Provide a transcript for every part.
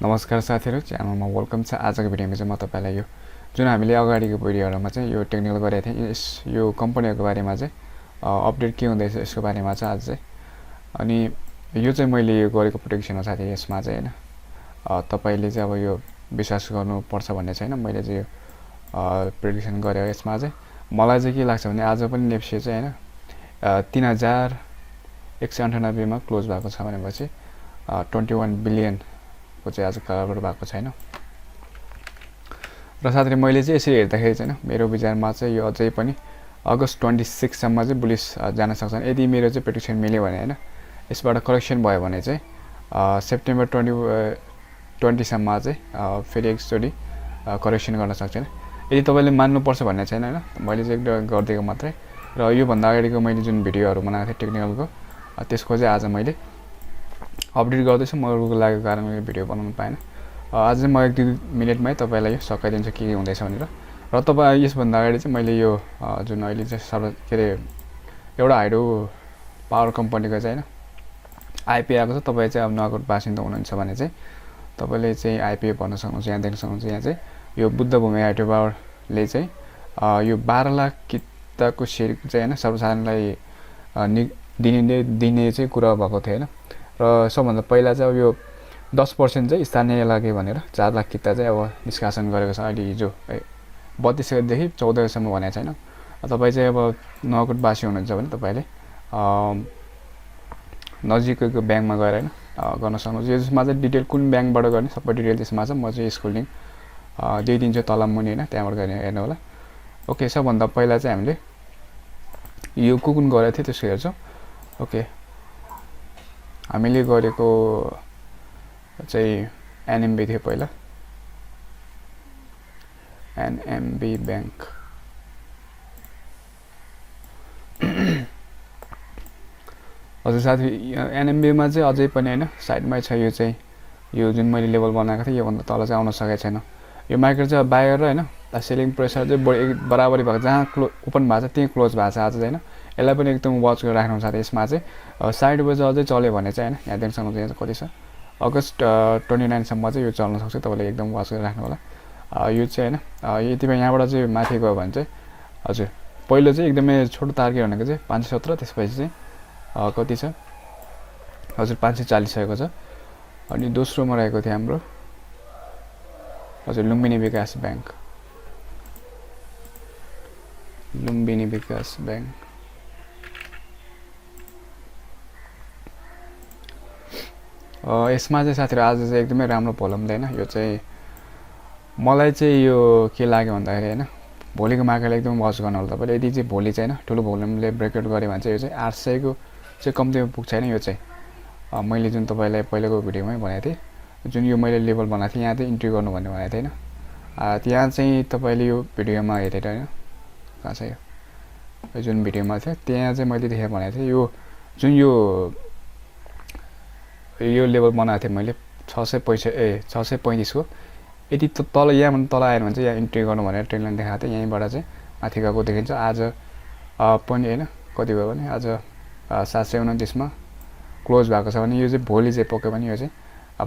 नमस्कार साथीहरु, च्यानलमा वेलकम छ। आजको भिडियोमा चाहिँ म तपाईलाई यो जुन हामीले अगाडिको भिडियोहरुमा चाहिँ यो टेक्निकल गरेको थिएँ, यो कम्पनीहरुको बारेमा चाहिँ अपडेट के हुँदैछ यसको बारेमा चाहिँ आज चाहिँ अनि यो चाहिँ मैले यो गरेको प्रेडिक्सन हो साथी। यसमा चाहिँ हैन तपाईले चाहिँ अब यो विश्वास गर्नुपर्छ भन्ने छैन। मैले चाहिँ यो प्रेडिक्सन गरे यसमा चाहिँ मलाई चाहिँ के लाग्छ भने आज पनि नेप्से चाहिँ हैन 3198 मा क्लोज भएको छ भनेपछि 21 बिलियन को चाहिँ आज कारोबार भएको छैन। र साथै मैले चाहिँ यसरी हेर्दाखेरि चाहिँ मेरो विचारमा चाहिँ यो अझै पनि अगस्त 26 सम्म चाहिँ बुलिश जान सक्छन् यदि मेरो चाहिँ प्रेडिक्सन मिल्यो भने हैन। यसबाट करेक्सन भयो भने चाहिँ सेप्टेम्बर 20 सम्म चाहिँ फेरि एकचोटी करेक्सन गर्न सक्छन्। यदि तपाईले मान्नुपर्छ भन्ने छैन हैन, मैले चाहिँ एकदम गर्दिएको मात्रै। र यो भन्दा अगाडिको मैले जुन भिडियोहरु बनाएको थिएँ टेक्निकलको त्यसको चाहिँ आज मैले अपडेट गर्दैछु। मको लागेको कारणले भिडियो बनाउन पाएन। आज चाहिँ म 1-2 मिनेटमै तपाईलाई यो सकाइदिन्छु के हुँदैछ भनेर। र तपाई यसभन्दा अगाडि चाहिँ मैले यो जुन अहिले चाहिँ एउटा हाइड्रो पावर कम्पनीको चाहिँ हैन आईपीओ आएको छ। तपाई चाहिँ अब नगद बासिन्दा हुनुहुन्छ भने चाहिँ तपाईले चाहिँ आईपीओ भर्न सक्नुहुन्छ। यहाँ देख्न सक्नुहुन्छ, यहाँ चाहिँ यो बुद्ध भूमि हाइड्रो पावरले चाहिँ यो 12 लाख किताको शेयर चाहिँ हैन सर्वसाधारणलाई दिने चाहिँ कुरा भएको थियो हैन। र सबभन्दा पहिला चाहिँ अब यो 10% चाहिँ स्थानीय लागि भनेर 4 लाख किता चाहिँ अब निष्कासन गरेको छ। अहिले हिजो 32 देखि 14 सम्म भनेको छैन। तपाई चाहिँ अब नगदबासी हुनुहुन्छ भने तपाईले नजिकैको ब्याङ्कमा गएर हैन गर्न सक्नुहुन्छ। यसमा चाहिँ डिटेल कुन ब्याङ्कबाट गर्ने सबै डिटेल त्यसमा छ। म चाहिँ यसको लिंक दिइदिन्छु तल मुनि हैन, त्यहाँबाट गएर हेर्नु होला। ओके, सबभन्दा पहिला चाहिँ हामीले यो कुन गरेको थियो त्यसको हेर्छौं। ओके, हामीले गरेको चाहिँ एनएमबी थियो पहिला, एनएमबी बैंक। हजुर साथी, एनएमबी मा चाहिँ अझै पनि हैन साइडमै छ। यो चाहिँ यो जुन मैले लेभल बनाएको थिएँ यो भन्दा तल चाहिँ आउन सकेको छैन। यो मार्केट चाहिँ बायर र हैन सेलिङ प्रेसर चाहिँ बराबरी भएको, जहाँ ओपन भएको छ त्यही क्लोज भएको छ आज चाहिँ हैन। यसलाई पनि एकदम वाच गरेर राख्नु साथी। यसमा चाहिँ साइडवेज अझै चल्यो भने चाहिँ हैन, यहाँ देख्न सक्नुहुन्छ यहाँ कति छ अगस्त 29 सम्म चाहिँ यो चल्न सक्छ। तपाईले एकदम वाच गरेर राख्नु होला। यो चाहिँ हैन यतिमै यहाँबाट चाहिँ माथि गयो भने चाहिँ हजुर पहिलो चाहिँ एकदमै छोटो टार्गेट भनेको चाहिँ 517, त्यसपछि चाहिँ कति छ हजुर 540 रहेको छ। अनि दोस्रोमा रहेको थियो हाम्रो हजुर लुम्बिनी विकास बैंक, लुम्बिनी विकास बैंक। यसमा चाहिँ साथीहरु आज चाहिँ एकदमै राम्रो भोल्युमले हैन। यो चाहिँ मलाई चाहिँ यो के लाग्यो भन्दाखेरि हैन भोलिको मार्केटले एकदम वाच गर्नु होला तपाईले। यदि चाहिँ भोलि चाहिँ हैन ठुलो भोल्युमले ब्रेकआउट गर्यो भने चाहिँ यो चाहिँ 800 को चाहिँ कम्तीमा पुग्छ हैन। यो चाहिँ मैले जुन तपाईलाई पहिलेको भिडियोमै भनेको थिएँ, जुन यो मैले लेभल बनाएको थिएँ यहाँ चाहिँ इन्ट्री गर्नु भन्ने भनेको थिएँ हैन। त्यहाँ चाहिँ तपाईले यो भिडियोमा हेरेर हैन कहाँ छ यो जुन भिडियोमा थियो त्यहाँ चाहिँ मैले देखेर भनेको थिएँ यो जुन यो लेभल बनाएको थिएँ मैले 635 को। यदि तल यहाँ तल आएर भने चाहिँ यहाँ इन्ट्री गर्नु भनेर ट्रेन लाइन देखाएको थिएँ। यहीँबाट चाहिँ माथि गएको देखिन्छ। आज पनि हैन कति भयो भने आज 729 मा क्लोज भएको छ भने यो चाहिँ भोलि चाहिँ पक्कै पनि यो चाहिँ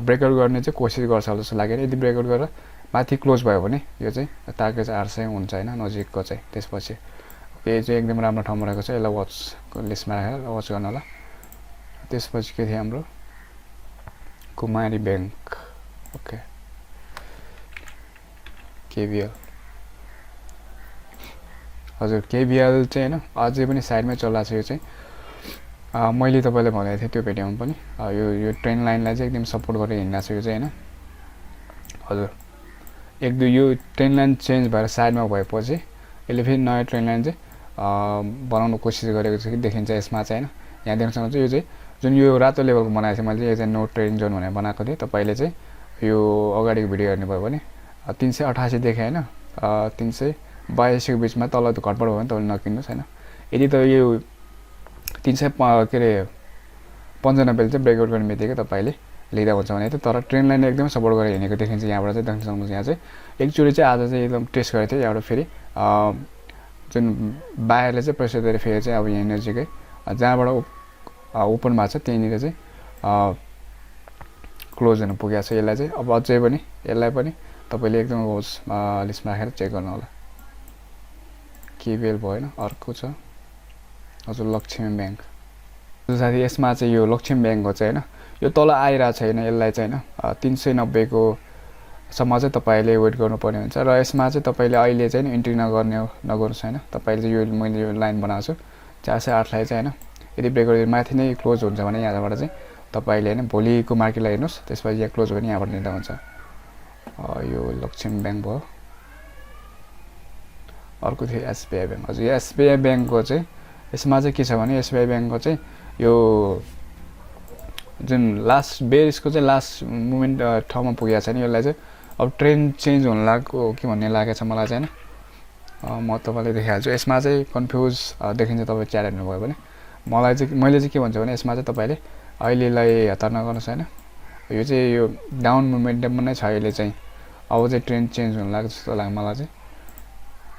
ब्रेकआउट गर्ने चाहिँ कोसिस गर्छ जस्तो लाग्यो। यदि ब्रेकआउट गरेर माथि क्लोज भयो भने यो चाहिँ टार्गेट चाहिँ 800 हुन्छ हैन नजिकको चाहिँ। त्यसपछि यो चाहिँ एकदम राम्रो ठाउँमा रहेको छ। यसलाई वाचको लिस्टमा राखेर वाच गर्न होला। त्यसपछि के थियो हाम्रो कुमारी बैंक। ओके, केबीएल हजुर केबीएल चाहिँ हैन अझै पनि साइडमै चलिरहेको छ। यो चाहिँ मैले तपाईलाई भनेको थिएँ त्यो भिडियोमा पनि यो ट्रेन लाइनलाई चाहिँ एकदम सपोर्ट गरेर हिँड्नको छ यो चाहिँ हैन। हजुर एक दुई यो ट्रेन लाइन चेन्ज भएर साइडमा भएपछि यसले फेरि नयाँ ट्रेन लाइन चाहिँ बनाउन कोसिस गरेको छ कि देखिन्छ यसमा चाहिँ हैन। यहाँ देख्न सक्नुहुन्छ यो चाहिँ जुन यो रातो लेभलको बनाएको थिएँ मैले, यो चाहिँ नो ट्रेडिङ जोन भनेर बनाएको थिएँ। तपाईले चाहिँ यो अगाडिको भिडियो हेर्नुभयो भने 388 देखे हैन 382 को बिचमा तल घटबड भयो भने तपाईले नकिन्नुस् हैन। यदि त यो 395 चाहिँ ब्रेकआउट गर्ने बित्तिकै तपाईले लिँदा हुन्छ भने त। तर ट्रेन लाइन एकदमै सपोर्ट गरेर हिँडेको देखिन्छ। यहाँबाट चाहिँ देख्न सक्नुहुन्छ यहाँ चाहिँ एकचोटी चाहिँ आज चाहिँ एकदम टेस्ट गरेको थियो। यहाँबाट फेरि जुन बायरले चाहिँ प्रेसर दिएर फेरि चाहिँ अब यही नजिकै जहाँबाट ओपन भएको छ त्यहीँनिर चाहिँ क्लोज हुन पुगेको छ यसलाई चाहिँ अब अझै पनि यसलाई पनि तपाईले एकदम होस लिस्टमा राखेर चेक गर्नु होला KBL भएन अर्को छ हजुर लक्ष्मी ब्याङ्क साथी यसमा चाहिँ यो लक्ष्मी ब्याङ्कको चाहिँ हैन यो तल आइरा छैन यसलाई चाहिँ हैन 390 को सम्म चाहिँ तपाईले वेट गर्नुपर्ने हुन्छ र यसमा चाहिँ तपाईले अहिले चाहिँ इन्ट्री नगर्नुस् हैन तपाईले चाहिँ यो मैले यो लाइन बनाएको छु 408 लाई चाहिँ हैन यदि ब्रेक गरेर माथि नै क्लोज हुन्छ भने यहाँबाट चाहिँ तपाईले हैन भोलिको मार्केटलाई हेर्नुस् त्यसपछि यहाँ क्लोज भने यहाँबाट निर्णय हुन्छ यो लक्ष्मी ब्याङ्क भयो अर्को थियो SBI ब्याङ्क हजुर यो SBI ब्याङ्कको चाहिँ यसमा चाहिँ के छ भने SBI ब्याङ्कको चाहिँ यो जुन लास्ट बेरिसको चाहिँ लास्ट मोमेन्ट ठाउँमा पुगेको छ नि यसलाई चाहिँ अब ट्रेन्ड चेन्ज हुन लाग्यो के भन्ने लागेको छ मलाई चाहिँ हैन म तपाईलाई देखाइहाल्छु यसमा चाहिँ कन्फ्युज देखिन्छ तपाईँ च्याट हेर्नुभयो भने मलाई चाहिँ मैले चाहिँ के भन्छु भने यसमा चाहिँ तपाईले अहिलेलाई हतार नगर्नुस् हैन यो चाहिँ यो डाउन मोमेन्टममा नै छ अहिले चाहिँ अब चाहिँ ट्रेन्ड चेन्ज हुन लाग्यो जस्तो लाग्यो मलाई चाहिँ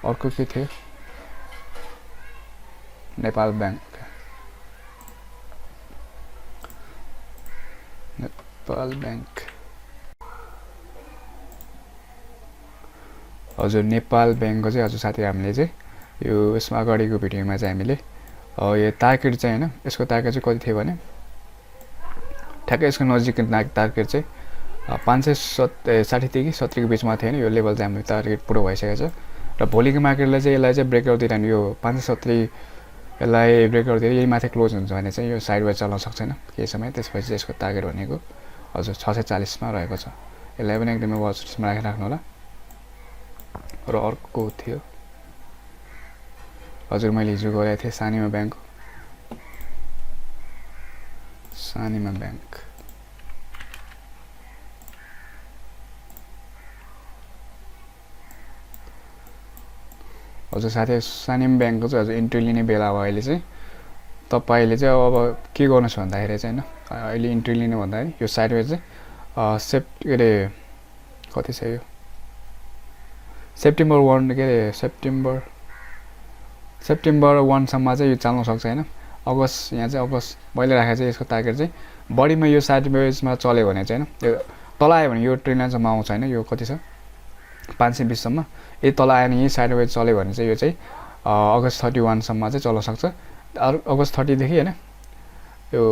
अर्को के थियो नेपाल ब्याङ्क हजुर नेपाल ब्याङ्कको चाहिँ हजुर साथी हामीले चाहिँ यो यसमा अगाडिको भिडियोमा चाहिँ हामीले यो टार्गेट चाहिँ हैन यसको टार्गेट चाहिँ कति थियो भने ठ्याक्कै यसको नजिक टार्गेट चाहिँ 560 देखि 70 को बीचमा थियो नि यो लेभल चाहिँ हाम्रो टार्गेट पुरा भइसकेको छ र भोलिको मार्केटलाई चाहिँ यसलाई चाहिँ ब्रेकआउट दिइरहनु यो 570 यसलाई ब्रेकआउट दिएर यही माथि क्लोज हुन्छ भने चाहिँ यो साइडवेज चलाउन सक्दैन केही समय त्यसपछि चाहिँ यसको टार्गेट भनेको हजुर 640 मा रहेको छ यसलाई पनि एकदमै वाच लिस्टमा राखेर राख्नु होला र अर्को थियो हजुर मैले हिजो गरेको थिएँ सानिमा ब्याङ्क हजुर साथी सानिम ब्याङ्कको चाहिँ हजुर इन्ट्री लिने बेला हो अहिले चाहिँ तपाईले चाहिँ अब के गर्नुस् भन्दाखेरि चाहिँ हैन अहिले इन्ट्री लिने भन्दाखेरि यो साइडवेज चाहिँ कति छ यो सेप्टेम्बर 1 के अरे सेप्टेम्बर 1 सम्म चाहिँ यो चाल्न सक्छ हैन अगस्त यहाँ चाहिँ अगस्त मैले राखेको चाहिँ यसको टार्गेट चाहिँ बढीमा यो साइडवेजमा चल्यो भने चाहिँ हैन यो तल आयो भने यो ट्रेन लाइनसम्म आउँछ हैन यो कति छ 520 सम्म यदि तल आयो भने यही साइडवेज चल्यो भने चाहिँ यो चाहिँ अगस्त 31 सम्म चाहिँ चल्न सक्छ अगस्त 30 देखि हैन यो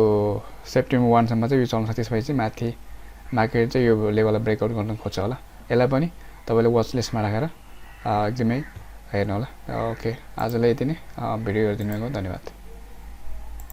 सेप्टेम्बर 1 सम्म चाहिँ यो चल्न सक्छ त्यसपछि चाहिँ माथि मार्केट चाहिँ यो लेभललाई ब्रेकआउट गर्न खोज्छ होला यसलाई पनि तपाईले वाच लिस्टमा राखेर एकदमै हेर्नु होला ओके आजलाई यति नै भिडियो हेरिदिनु भएको धन्यवाद